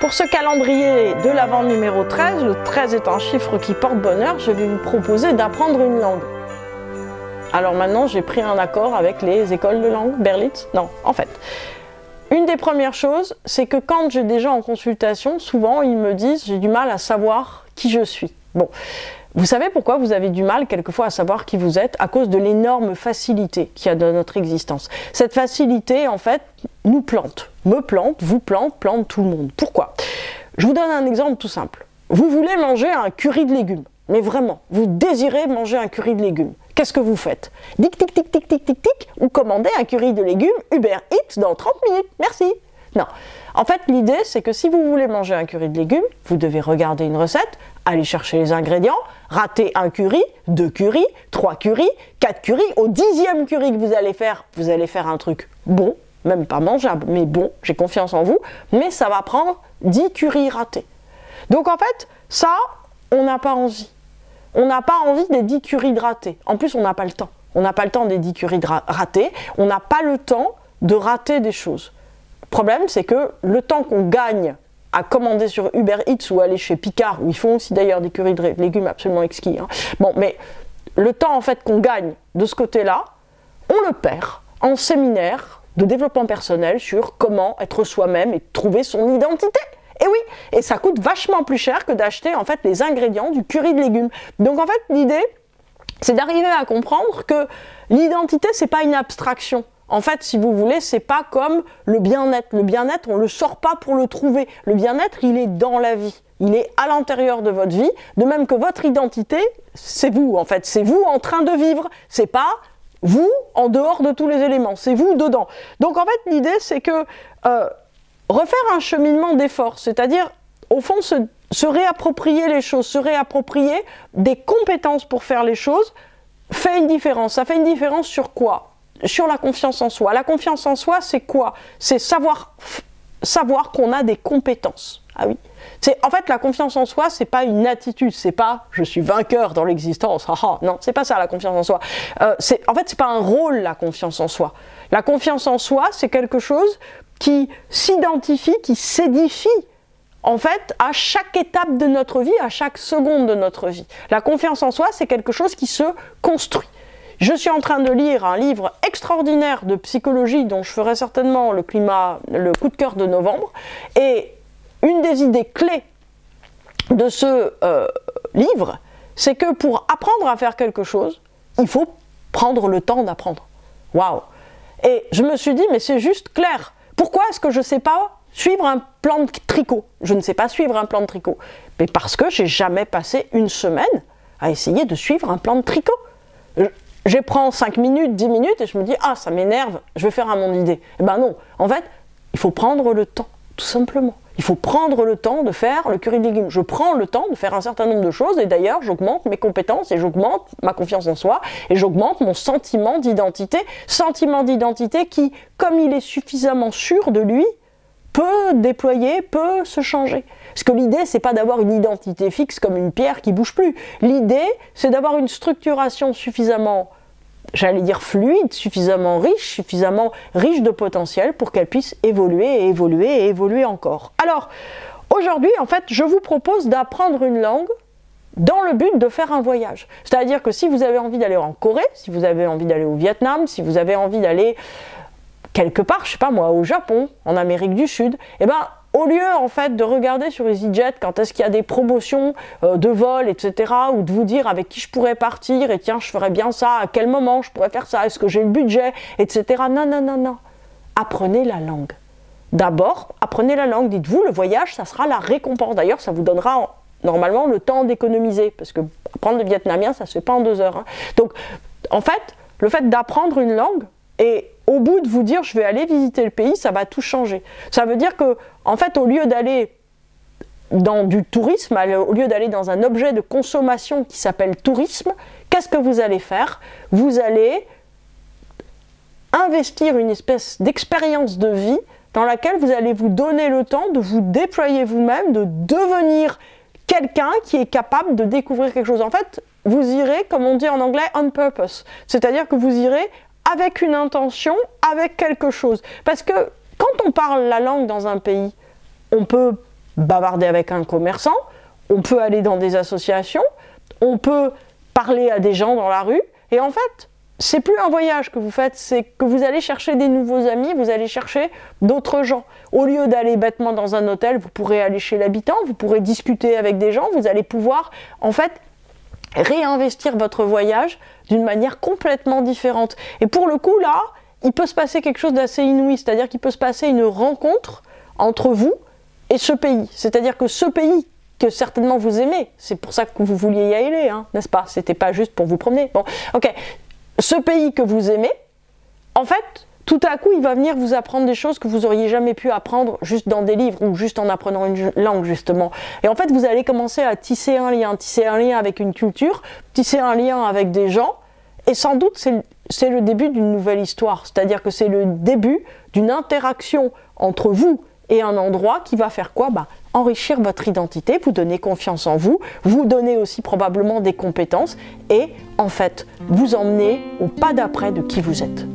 Pour ce calendrier de l'Avent numéro 13, le 13 est un chiffre qui porte bonheur, je vais vous proposer d'apprendre une langue. Alors maintenant, j'ai pris un accord avec les écoles de langue, Berlitz? Non, en fait. Une des premières choses, c'est que quand j'ai des gens en consultation, souvent ils me disent « j'ai du mal à savoir qui je suis ». Bon, vous savez pourquoi vous avez du mal quelquefois à savoir qui vous êtes? À cause de l'énorme facilité qu'il y a dans notre existence. Cette facilité, en fait, nous plante. Me plante, vous plante, plante tout le monde. Pourquoi? Je vous donne un exemple tout simple. Vous voulez manger un curry de légumes, mais vraiment, vous désirez manger un curry de légumes. Qu'est-ce que vous faites? Tic, tic, tic, tic, tic, tic, tic, ou commandez un curry de légumes Uber Eats dans 30 minutes. Merci. Non. En fait, l'idée, c'est que si vous voulez manger un curry de légumes, vous devez regarder une recette, aller chercher les ingrédients, rater un curry, 2 currys, 3 currys, 4 currys. Au 10e curry que vous allez faire un truc bon, même pas mangeable, mais bon, j'ai confiance en vous, mais ça va prendre 10 currys ratés. Donc en fait, ça, on n'a pas envie. On n'a pas envie des 10 currys de ratés. En plus, on n'a pas le temps. On n'a pas le temps des 10 currys de ratés. On n'a pas le temps de rater des choses. Le problème, c'est que le temps qu'on gagne à commander sur Uber Eats ou aller chez Picard, où ils font aussi d'ailleurs des currys de légumes absolument exquis. Hein. Bon, mais le temps en fait qu'on gagne de ce côté-là, on le perd en séminaire de développement personnel sur comment être soi-même et trouver son identité. Et oui, et ça coûte vachement plus cher que d'acheter en fait les ingrédients du curry de légumes. Donc en fait, l'idée, c'est d'arriver à comprendre que l'identité, c'est pas une abstraction. En fait, si vous voulez, c'est pas comme le bien-être. Le bien-être, on le sort pas pour le trouver. Le bien-être, il est dans la vie. Il est à l'intérieur de votre vie. De même que votre identité, c'est vous, en fait. C'est vous en train de vivre. C'est pas vous en dehors de tous les éléments. C'est vous dedans. Donc, en fait, l'idée, c'est que refaire un cheminement d'effort, c'est-à-dire, au fond, se réapproprier les choses, se réapproprier des compétences pour faire les choses, fait une différence. Ça fait une différence sur quoi? Sur la confiance en soi. La confiance en soi, c'est quoi? C'est savoir qu'on a des compétences. Ah oui. En fait, la confiance en soi, c'est pas une attitude, c'est pas « je suis vainqueur dans l'existence ». Non, c'est pas ça la confiance en soi. En fait, c'est pas un rôle, la confiance en soi. La confiance en soi, c'est quelque chose qui s'identifie, qui s'édifie, en fait, à chaque étape de notre vie, à chaque seconde de notre vie. La confiance en soi, c'est quelque chose qui se construit. Je suis en train de lire un livre extraordinaire de psychologie dont je ferai certainement le coup de cœur de novembre. Et une des idées clés de ce livre, c'est que pour apprendre à faire quelque chose, il faut prendre le temps d'apprendre. Waouh! Et je me suis dit, mais c'est juste clair. Pourquoi est-ce que je ne sais pas suivre un plan de tricot? Je ne sais pas suivre un plan de tricot. Mais parce que j'ai jamais passé une semaine à essayer de suivre un plan de tricot. Je prends 5 minutes, 10 minutes et je me dis « Ah, ça m'énerve, je vais faire à mon idée ». Eh ben non, en fait, il faut prendre le temps, tout simplement. Il faut prendre le temps de faire le curry de légumes. Je prends le temps de faire un certain nombre de choses et d'ailleurs, j'augmente mes compétences et j'augmente ma confiance en soi et j'augmente mon sentiment d'identité. Sentiment d'identité qui, comme il est suffisamment sûr de lui, peut déployer, peut se changer. Parce que l'idée, c'est pas d'avoir une identité fixe comme une pierre qui bouge plus. L'idée, c'est d'avoir une structuration suffisamment, j'allais dire fluide, suffisamment riche de potentiel pour qu'elle puisse évoluer et évoluer et évoluer encore. Alors, aujourd'hui, en fait, je vous propose d'apprendre une langue dans le but de faire un voyage. C'est-à-dire que si vous avez envie d'aller en Corée, si vous avez envie d'aller au Vietnam, si vous avez envie d'aller quelque part, je sais pas moi, au Japon, en Amérique du Sud, eh ben, au lieu en fait de regarder sur EasyJet quand est-ce qu'il y a des promotions de vol, etc., ou de vous dire avec qui je pourrais partir, et tiens, je ferais bien ça, à quel moment je pourrais faire ça, est-ce que j'ai le budget, etc. Non, non, non, non. Apprenez la langue. D'abord, apprenez la langue. Dites-vous, le voyage, ça sera la récompense. D'ailleurs, ça vous donnera normalement le temps d'économiser, parce que apprendre le vietnamien, ça se fait pas en 2 heures. Hein. Donc, en fait, le fait d'apprendre une langue, et au bout de vous dire je vais aller visiter le pays, ça va tout changer. Ça veut dire que, en fait, au lieu d'aller dans du tourisme, au lieu d'aller dans un objet de consommation qui s'appelle tourisme, qu'est-ce que vous allez faire? Vous allez investir une espèce d'expérience de vie dans laquelle vous allez vous donner le temps de vous déployer vous-même, de devenir quelqu'un qui est capable de découvrir quelque chose. En fait, vous irez, comme on dit en anglais, on purpose. C'est-à-dire que vous irez avec une intention, avec quelque chose. Parce que quand on parle la langue dans un pays, on peut bavarder avec un commerçant, on peut aller dans des associations, on peut parler à des gens dans la rue, et en fait, c'est plus un voyage que vous faites, c'est que vous allez chercher des nouveaux amis, vous allez chercher d'autres gens. Au lieu d'aller bêtement dans un hôtel, vous pourrez aller chez l'habitant, vous pourrez discuter avec des gens, vous allez pouvoir, en fait, réinvestir votre voyage d'une manière complètement différente. Et pour le coup, là, il peut se passer quelque chose d'assez inouï, c'est-à-dire qu'il peut se passer une rencontre entre vous et ce pays. C'est-à-dire que ce pays que certainement vous aimez, c'est pour ça que vous vouliez y aller, hein, n'est-ce pas? C'était pas juste pour vous promener. Bon, ok. Ce pays que vous aimez, en fait, tout à coup, il va venir vous apprendre des choses que vous n'auriez jamais pu apprendre juste dans des livres ou juste en apprenant une langue, justement. Et en fait, vous allez commencer à tisser un lien avec une culture, tisser un lien avec des gens, et sans doute, c'est le début d'une nouvelle histoire. C'est-à-dire que c'est le début d'une interaction entre vous et un endroit qui va faire quoi? Enrichir votre identité, vous donner confiance en vous, vous donner aussi probablement des compétences et en fait vous emmener au pas d'après de qui vous êtes.